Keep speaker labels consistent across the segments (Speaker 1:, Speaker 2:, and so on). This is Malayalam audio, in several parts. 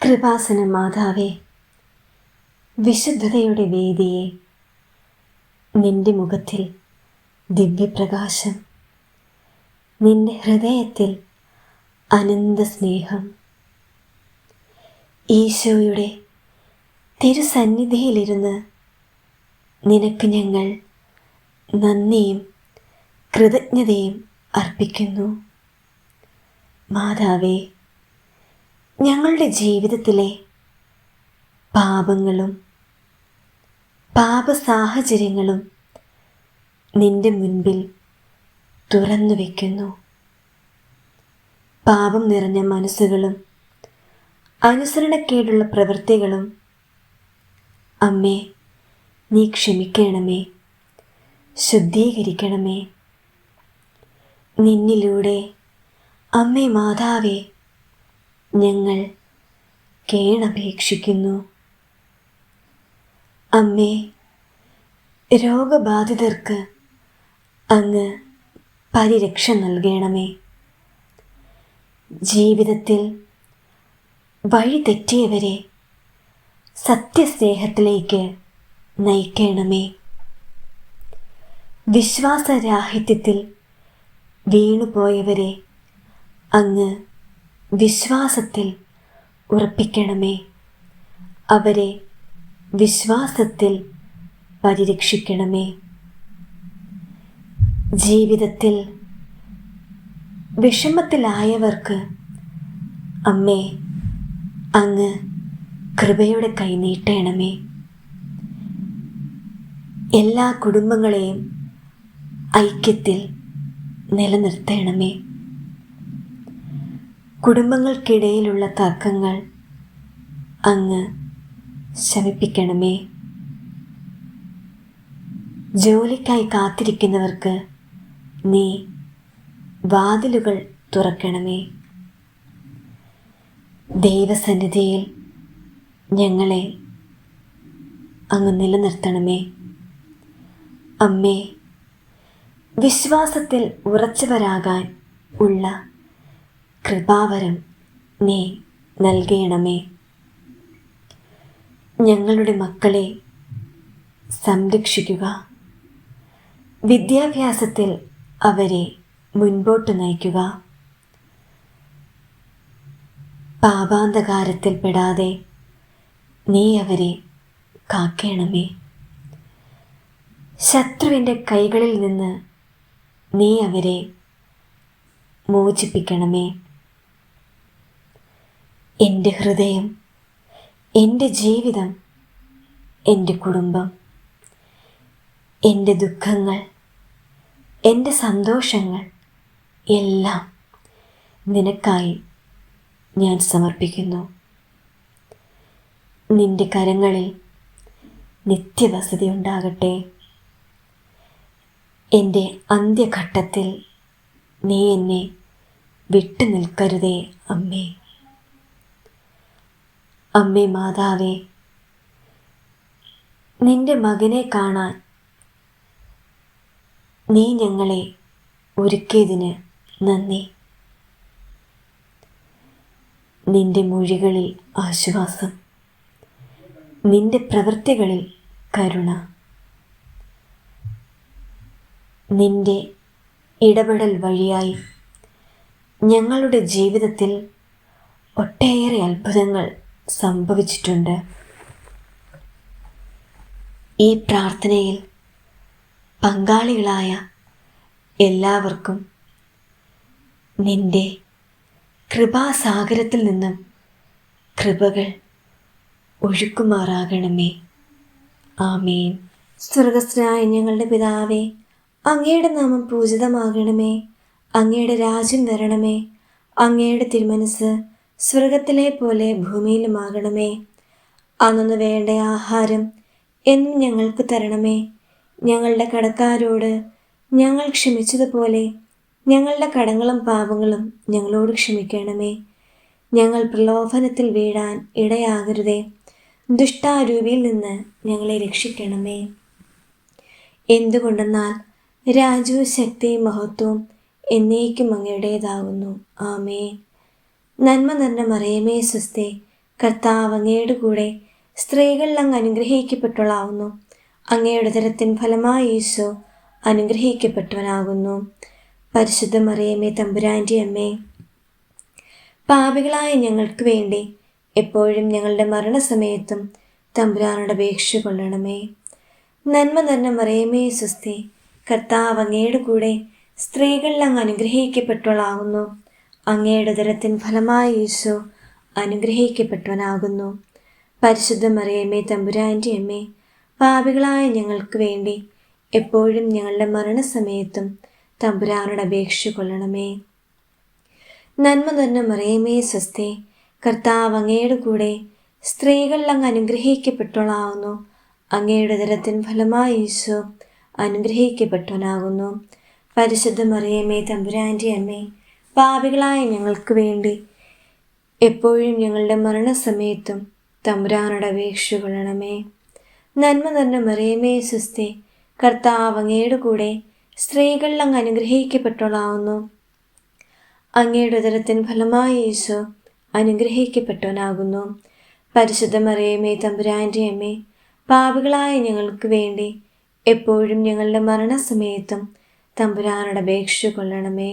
Speaker 1: കൃപാസന മാതാവേ, വിശുദ്ധതയുടെ വേദിയെ, നിന്റെ മുഖത്തിൽ ദിവ്യപ്രകാശം, നിന്റെ ഹൃദയത്തിൽ അനന്ത സ്നേഹം. ഈശോയുടെ തിരുസന്നിധിയിലിരുന്ന് നിനക്ക് ഞങ്ങൾ നന്ദിയും കൃതജ്ഞതയും അർപ്പിക്കുന്നു. മാതാവേ, ഞങ്ങളുടെ ജീവിതത്തിലെ പാപങ്ങളും പാപസാഹചര്യങ്ങളും നിന്റെ മുൻപിൽ തുറന്നു വയ്ക്കുന്നു. പാപം നിറഞ്ഞ മനസ്സുകളും അനുസരണക്കേടുള്ള പ്രവൃത്തികളും അമ്മേ, നീ ക്ഷമിക്കണമേ, ശുദ്ധീകരിക്കണമേ. നിന്നിലൂടെ അമ്മേ മാതാവേ, ഞങ്ങൾ കേണപേക്ഷിക്കുന്നു. അമ്മേ, രോഗബാധിതർക്ക് അങ്ങ് പരിരക്ഷ നൽകണമേ. ജീവിതത്തിൽ വഴി തെറ്റിയവരെ സത്യസ്നേഹത്തിലേക്ക് നയിക്കണമേ. വിശ്വാസരാഹിത്യത്തിൽ വീണുപോയവരെ അങ്ങ് വിശ്വാസത്തിൽ ഉറപ്പിക്കണമേ. അവരെ വിശ്വാസത്തിൽ പരിരക്ഷിക്കണമേ. ജീവിതത്തിൽ വിഷമത്തിലായവർക്ക് അമ്മേ, അങ്ങ് കൃപയുടെ കൈ നീട്ടണമേ. എല്ലാ കുടുംബങ്ങളെയും ഐക്യത്തിൽ നിലനിർത്തണമേ. കുടുംബങ്ങൾക്കിടയിലുള്ള തർക്കങ്ങൾ അങ്ങ് ശമിപ്പിക്കണമേ. ജോലിക്കായി കാത്തിരിക്കുന്നവർക്ക് നീ വാതിലുകൾ തുറക്കണമേ. ദൈവസന്നിധിയിൽ ഞങ്ങളെ അങ്ങ് നിലനിർത്തണമേ. അമ്മേ, വിശ്വാസത്തിൽ ഉറച്ചവരാകാൻ ഉള്ള കൃപാവരം നീ നൽകണമേ. ഞങ്ങളുടെ മക്കളെ സംരക്ഷിക്കുക. വിദ്യാഭ്യാസത്തിൽ അവരെ മുൻപോട്ട് നയിക്കുക. പാപാന്ധകാരത്തിൽ പെടാതെ നീ അവരെ കാക്കണമേ. ശത്രുവിൻ്റെ കൈകളിൽ നിന്ന് നീ അവരെ മോചിപ്പിക്കണമേ. എൻ്റെ ഹൃദയം, എൻ്റെ ജീവിതം, എൻ്റെ കുടുംബം, എൻ്റെ ദുഃഖങ്ങൾ, എൻ്റെ സന്തോഷങ്ങൾ എല്ലാം നിനക്കായി ഞാൻ സമർപ്പിക്കുന്നു. നിൻ്റെ കരങ്ങളിൽ നിത്യവസതി ഉണ്ടാകട്ടെ. എൻ്റെ അന്ത്യഘട്ടത്തിൽ നീ എന്നെ വിട്ടു നിൽക്കരുതേ അമ്മേ. അമ്മേ മാതാവേ, നിന്റെ മകനെ കാണാൻ നീ ഞങ്ങളെ ഒരുക്കിയതിന് നന്ദി. നിന്റെ മൊഴികളിൽ ആശ്വാസം, നിന്റെ പ്രവൃത്തികളിൽ കരുണ, നിന്റെ ഇടപെടൽ വഴിയായി ഞങ്ങളുടെ ജീവിതത്തിൽ ഒട്ടേറെ അത്ഭുതങ്ങൾ സംഭവിച്ചിട്ടുണ്ട്. ഈ പ്രാർത്ഥനയിൽ പങ്കാളികളായ എല്ലാവർക്കും നിന്റെ കൃപാസാഗരത്തിൽ നിന്നും കൃപകൾ ഒഴുക്കുമാറാകണമേ. ആമേൻ. സ്വർഗസ്ഥനായ ഞങ്ങളുടെ പിതാവേ, അങ്ങയുടെ നാമം പൂജിതമാകണമേ. അങ്ങയുടെ രാജ്യം വരണമേ. അങ്ങയുടെ തിരുമനസ് സ്വർഗത്തിലെ പോലെ ഭൂമിയിലുമാകണമേ. അന്നു വേണ്ട ആഹാരം എന്നും ഞങ്ങൾക്ക് തരണമേ. ഞങ്ങളുടെ കടക്കാരോട് ഞങ്ങൾ ക്ഷമിച്ചതുപോലെ ഞങ്ങളുടെ കടങ്ങളും പാപങ്ങളും ഞങ്ങളോട് ക്ഷമിക്കണമേ. ഞങ്ങൾ പ്രലോഭനത്തിൽ വീഴാൻ ഇടയാകരുതേ. ദുഷ്ടാരൂപിയിൽ നിന്ന് ഞങ്ങളെ രക്ഷിക്കണമേ. എന്തുകൊണ്ടെന്നാൽ രാജ്യവും ശക്തിയും മഹത്വവും എന്നേക്കും അങ്ങയുടേതാകുന്നു. ആമേൻ. നന്മ നിറഞ്ഞ മറിയമേ സ്വസ്തി, കർത്താവ് അങ്ങയുടെ കൂടെ സ്ത്രീകളിൽ അങ്ങ് അനുഗ്രഹിക്കപ്പെട്ടവളാവുന്നു. അങ്ങയുടെ ഉദരത്തിൻ ഫലമായി ഈശോ അനുഗ്രഹിക്കപ്പെട്ടവനാകുന്നു. പരിശുദ്ധ മറിയമേ, തമ്പുരാൻ്റെ അമ്മേ, പാപികളായ ഞങ്ങൾക്ക് വേണ്ടി എപ്പോഴും ഞങ്ങളുടെ മരണസമയത്തും തമ്പുരാനോട് അപേക്ഷ കൊള്ളണമേ. നന്മ നിറഞ്ഞ മറിയമേ, സ്വസ്തി, കർത്താവ് അങ്ങയുടെ കൂടെ സ്ത്രീകളിൽ അങ്ങ് അനുഗ്രഹിക്കപ്പെട്ടവളാകുന്നു. അങ്ങയുടെ ഉദരത്തിൻ ഫലമായി ഈശോ അനുഗ്രഹിക്കപ്പെട്ടവനാകുന്നു. പരിശുദ്ധ മറിയമേ, തമ്പുരാൻ്റെ അമ്മേ, പാപികളായ ഞങ്ങൾക്ക് വേണ്ടി എപ്പോഴും ഞങ്ങളുടെ മരണസമയത്തും തമ്പുരാനോട് അപേക്ഷ കൊള്ളണമേ. നന്മ നിറഞ്ഞ മറിയമേ, സ്വസ്തി, കർത്താവ് അങ്ങയുടെ കൂടെ സ്ത്രീകളിൽ അങ്ങ് അനുഗ്രഹിക്കപ്പെട്ടവളാകുന്നു. അങ്ങയുടെ ഉദരത്തിൻ ഫലമായി ഈശോ അനുഗ്രഹിക്കപ്പെട്ടവനാകുന്നു. പരിശുദ്ധ മറിയമേ, തമ്പുരാൻ്റെ അമ്മേ, പാപികളായ ഞങ്ങൾക്ക് വേണ്ടി എപ്പോഴും ഞങ്ങളുടെ മരണസമയത്തും തമ്പുരാനോട് അപേക്ഷ കൊള്ളണമേ. നന്മ നിറഞ്ഞ മറിയമേ, സ്വസ്തി, കർത്താവ് അങ്ങയുടെ കൂടെ സ്ത്രീകളിൽ അങ്ങ് അനുഗ്രഹിക്കപ്പെട്ടവളാവുന്നു. അങ്ങയുടെ ഉദരത്തിൻ ഫലമായി ഈശോ അനുഗ്രഹിക്കപ്പെട്ടവനാകുന്നു. പരിശുദ്ധ മറിയമേ, തമ്പുരാൻ്റെ അമ്മേ, പാപികളായ ഞങ്ങൾക്ക് വേണ്ടി എപ്പോഴും ഞങ്ങളുടെ മരണസമയത്തും തമ്പുരാനോട് അപേക്ഷ കൊള്ളണമേ.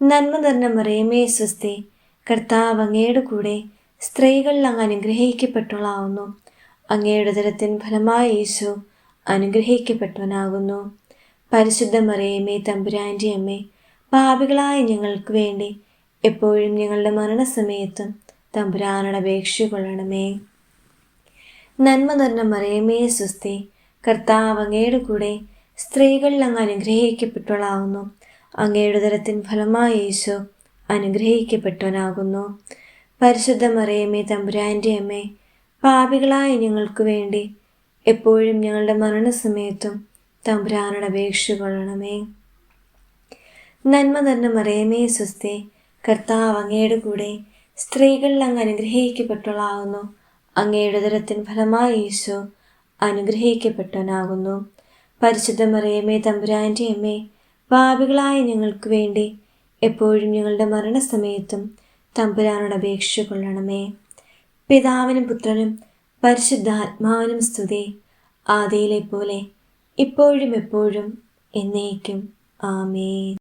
Speaker 1: നന്മ നിറഞ്ഞ മറിയമേ, സ്വസ്തി, കർത്താവ് അങ്ങയുടെ കൂടെ സ്ത്രീകളിൽ അങ്ങ് അനുഗ്രഹിക്കപ്പെട്ടവളാവുന്നു. അങ്ങയുടെ ഉദരത്തിൻ ഫലമായി ഈശോ അനുഗ്രഹിക്കപ്പെട്ടവനാകുന്നു. പരിശുദ്ധ മറിയമേ, തമ്പുരാൻ്റെ അമ്മേ, പാപികളായ ഞങ്ങൾക്ക് വേണ്ടി എപ്പോഴും ഞങ്ങളുടെ മരണസമയത്തും തമ്പുരാനോട് അപേക്ഷ കൊള്ളണമേ. നന്മ നിറഞ്ഞ മറിയമേ, സ്വസ്തി, കർത്താവ് അങ്ങയുടെ കൂടെ സ്ത്രീകളിൽ അങ്ങ് അനുഗ്രഹിക്കപ്പെട്ടവളാവുന്നു. അങ്ങയുടെ ഉദരത്തിൻ ഫലമായി ഈശോ അനുഗ്രഹിക്കപ്പെട്ടവനാകുന്നു. പരിശുദ്ധ മറിയമേ, തമ്പുരാൻ്റെ അമ്മേ, പാപികളായ ഞങ്ങൾക്ക് വേണ്ടി എപ്പോഴും ഞങ്ങളുടെ മരണസമയത്തും തമ്പുരാനോട് അപേക്ഷ കൊള്ളണമേ. നന്മ നിറഞ്ഞ മറിയമേ, സ്വസ്തി, കർത്താവ് അങ്ങയുടെ കൂടെ സ്ത്രീകളിൽ അങ്ങ് അനുഗ്രഹിക്കപ്പെട്ടവളാകുന്നു. അങ്ങയുടെ ഉദരത്തിൻ ഫലമായി ഈശോ അനുഗ്രഹിക്കപ്പെട്ടവനാകുന്നു. പരിശുദ്ധ മറിയമേ, തമ്പുരാൻ്റെ അമ്മേ, പാപികളായ ഞങ്ങൾക്ക് വേണ്ടി എപ്പോഴും ഞങ്ങളുടെ മരണസമയത്തും തമ്പുരാനോട് അപേക്ഷ കൊള്ളണമേ. പിതാവിനും പുത്രനും പരിശുദ്ധാത്മാവിനും സ്തുതി, ആദിയിലെ പോലെ ഇപ്പോഴും എപ്പോഴും എന്നേക്കും. ആമേൻ.